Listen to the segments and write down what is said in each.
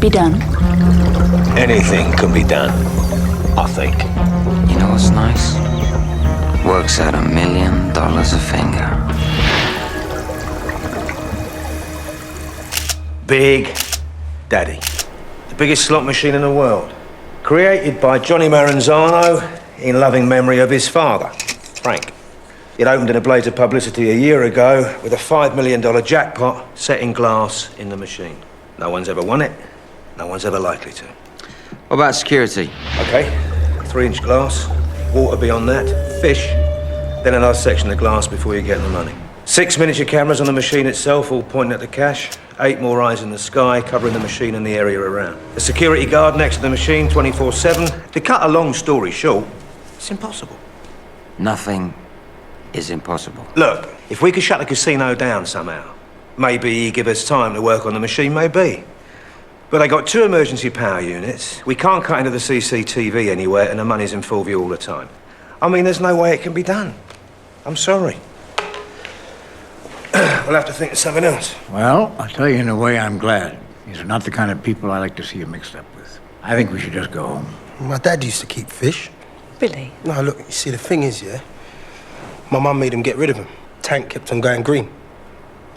be done? Anything can be done, I think. You know what's nice? Works out $1 million a finger. Big Daddy. The biggest slot machine in the world. Created by Johnny Maranzano in loving memory of his father, Frank. It opened in a blaze of publicity a year ago with a $5 million jackpot set in glass in the machine. No one's ever won it. No one's ever likely to. What about security? Okay, 3-inch glass, water beyond that, fish, then another section of glass before you get the money. 6 miniature cameras on the machine itself, all pointing at the cash. 8 more eyes in the sky, covering the machine and the area around. A security guard next to the machine, 24/7. To cut a long story short, it's impossible. Nothing is impossible. Look, if we could shut the casino down somehow, maybe give us time to work on the machine, maybe. But they got 2 emergency power units. We can't cut into the CCTV anywhere, and the money's in full view all the time. I mean, there's no way it can be done. I'm sorry. We'll have to think of something else. Well, I'll tell you in a way I'm glad. These are not the kind of people I like to see you mixed up with. I think we should just go home. My dad used to keep fish. Billy? No, look, you see, the thing is, yeah, my mum made him get rid of him. Tank kept on going green.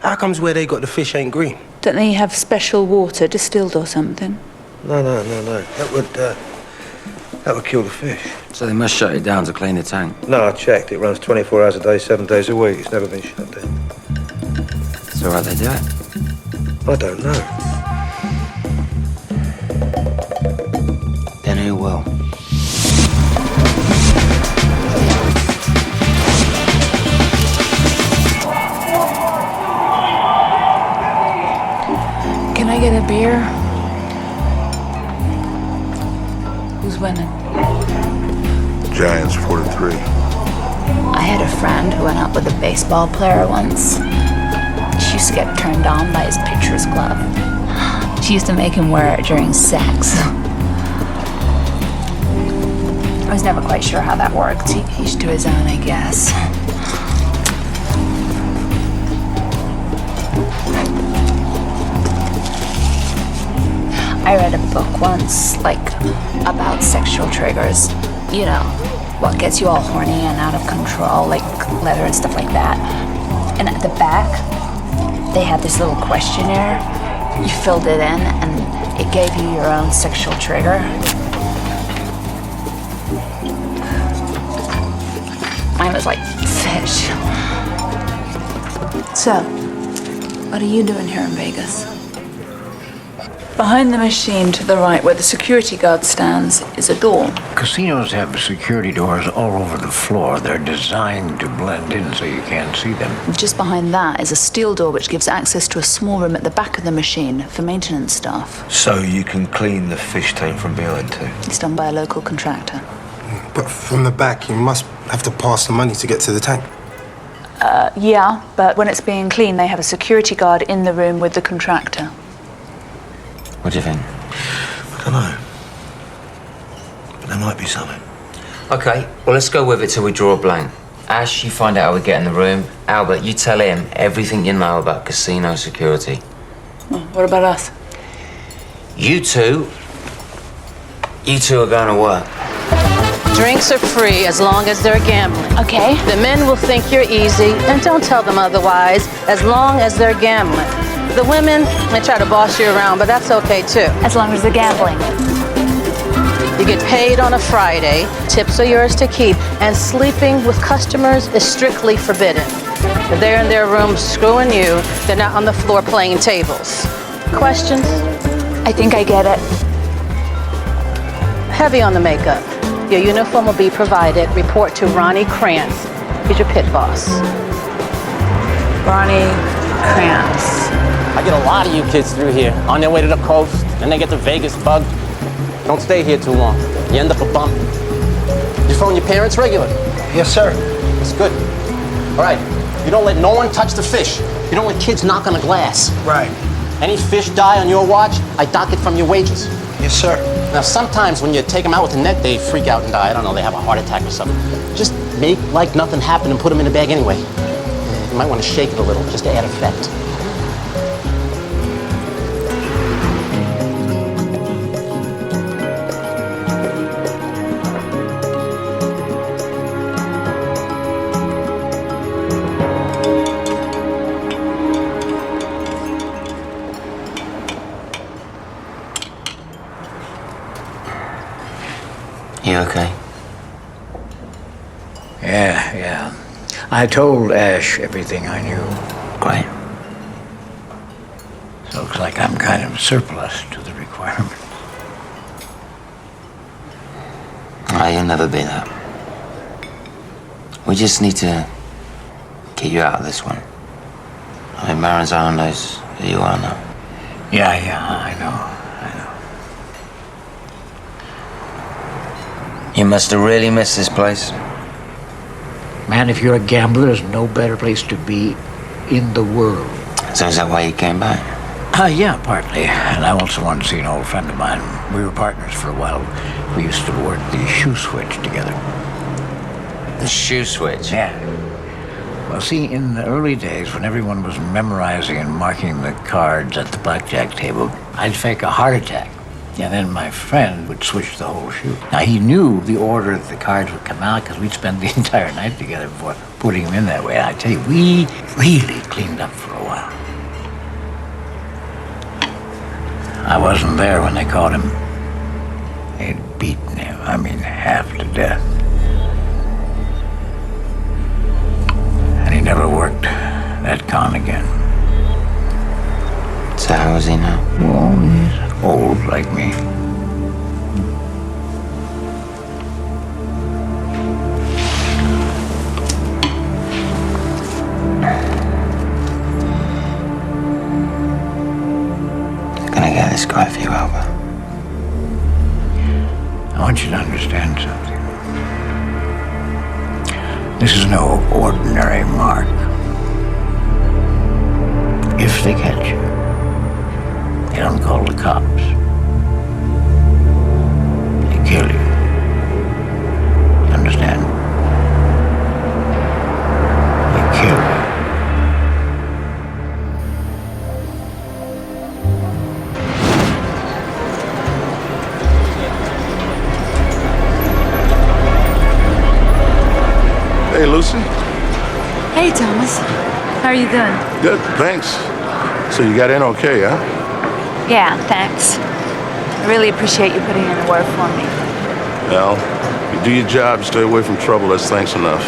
How comes where they got the fish ain't green? Don't they have special water distilled or something? No. That would kill the fish. So they must shut it down to clean the tank. No, I checked. It runs 24 hours a day, 7 days a week. It's never been shut down. So how'd they do it? I don't know. Then who will? Can I get a beer? Who's winning? Giants 4-3. I had a friend who went out with a baseball player once. She used to get turned on by his pitcher's glove. She used to make him wear it during sex. I was never quite sure how that worked. Each to his own, I guess. I read a book once, like, about sexual triggers. You know, what gets you all horny and out of control, like leather and stuff like that. And at the back, they had this little questionnaire. You filled it in, and it gave you your own sexual trigger. Mine was like fish. So, what are you doing here in Vegas? Behind the machine to the right, where the security guard stands, is a door. Casinos have security doors all over the floor. They're designed to blend in so you can't see them. Just behind that is a steel door which gives access to a small room at the back of the machine for maintenance staff. So you can clean the fish tank from behind too? It's done by a local contractor. But from the back, you must have to pass the money to get to the tank. Yeah, but when it's being cleaned, they have a security guard in the room with the contractor. What do you think? I don't know. But there might be something. Okay, well, let's go with it till we draw a blank. Ash, you find out how we get in the room. Albert, you tell him everything you know about casino security. Oh, what about us? You two are going to work. Drinks are free as long as they're gambling. Okay. The men will think you're easy, and don't tell them otherwise, as long as they're gambling. The women may try to boss you around, but that's okay too. As long as they're gambling. You get paid on a Friday, tips are yours to keep, and sleeping with customers is strictly forbidden. If they're in their room screwing you, they're not on the floor playing tables. Questions? I think I get it. Heavy on the makeup. Your uniform will be provided. Report to Ronnie Krantz. He's your pit boss. Ronnie Krantz. I get a lot of you kids through here, on their way to the coast, then they get the Vegas bug. Don't stay here too long. You end up a bum. You phone your parents regular? Yes, sir. That's good. All right, you don't let no one touch the fish. You don't let kids knock on the glass. Right. Any fish die on your watch, I dock it from your wages. Yes, sir. Now, sometimes when you take them out with the net, they freak out and die. I don't know, they have a heart attack or something. Just make like nothing happened and put them in the bag anyway. You might want to shake it a little, just to add effect. You okay? Yeah. I told Ash everything I knew. Great. So it looks like I'm kind of surplus to the requirement. You'll never be that. We just need to get you out of this one. I mean, Maranzano knows who you are now. Yeah, I know. You must have really missed this place. Man, if you're a gambler, there's no better place to be in the world. So is that why you came back? Yeah, partly. And I also wanted to see an old friend of mine. We were partners for a while. We used to work the shoe switch together. The shoe switch? Yeah. Well, see, in the early days, when everyone was memorizing and marking the cards at the blackjack table, I'd fake a heart attack. And then my friend would switch the whole shoe. Now, he knew the order that the cards would come out because we'd spend the entire night together before putting them in that way. And I tell you, we really cleaned up for a while. I wasn't there when they caught him. They'd beaten him, half to death. And he never worked that con again. So how is he now? Well, he's old like me. I'm gonna get this guy for you, Albert. I want you to understand something. This is no ordinary mark. If they catch you, they don't call the cops. They kill you. Understand? They kill you. Hey, Lucy. Hey, Thomas. How are you doing? Good, thanks. So you got in okay, huh? Yeah, thanks. I really appreciate you putting in the work for me. Well, you do your job, stay away from trouble, that's thanks enough.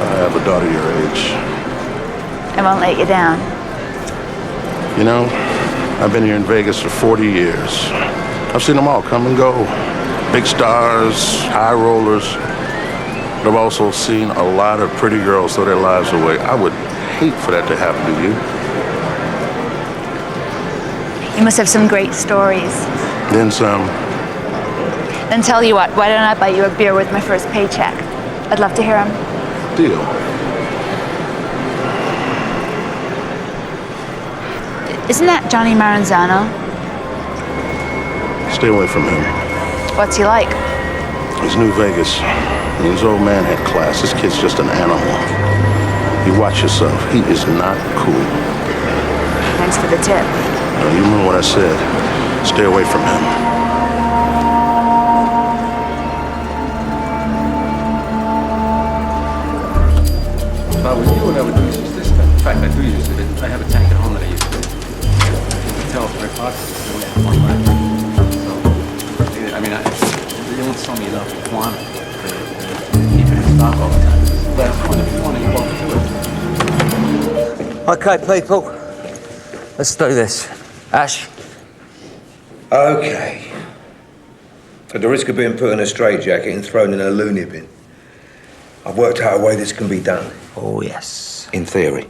I have a daughter your age. I won't let you down. You know, I've been here in Vegas for 40 years. I've seen them all come and go. Big stars, high rollers. But I've also seen a lot of pretty girls throw their lives away. I would hate for that to happen to you. You must have some great stories. Then some. Then tell you what, why don't I buy you a beer with my first paycheck? I'd love to hear them. Deal. Isn't that Johnny Maranzano? Stay away from him. What's he like? He's New Vegas. His old man had class. This kid's just an animal. You watch yourself. He is not cool. Thanks for the tip. You remember what I said. Stay away from him. If I was you, what I would do is use this stuff. In fact, I do use it. I have a tank at home that I use. You can tell it's very popular. They only have one left. So, they won't sell me enough quantity to keep it in stock all the time. Last one, if you want to, you walk through it. Okay, people. Let's do this. Ash? Okay. At the risk of being put in a straitjacket and thrown in a loony bin, I've worked out a way this can be done. Oh, yes. In theory.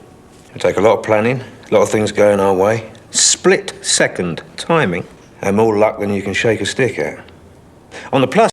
It'll take a lot of planning, a lot of things going our way, split-second timing, and more luck than you can shake a stick at. On the plus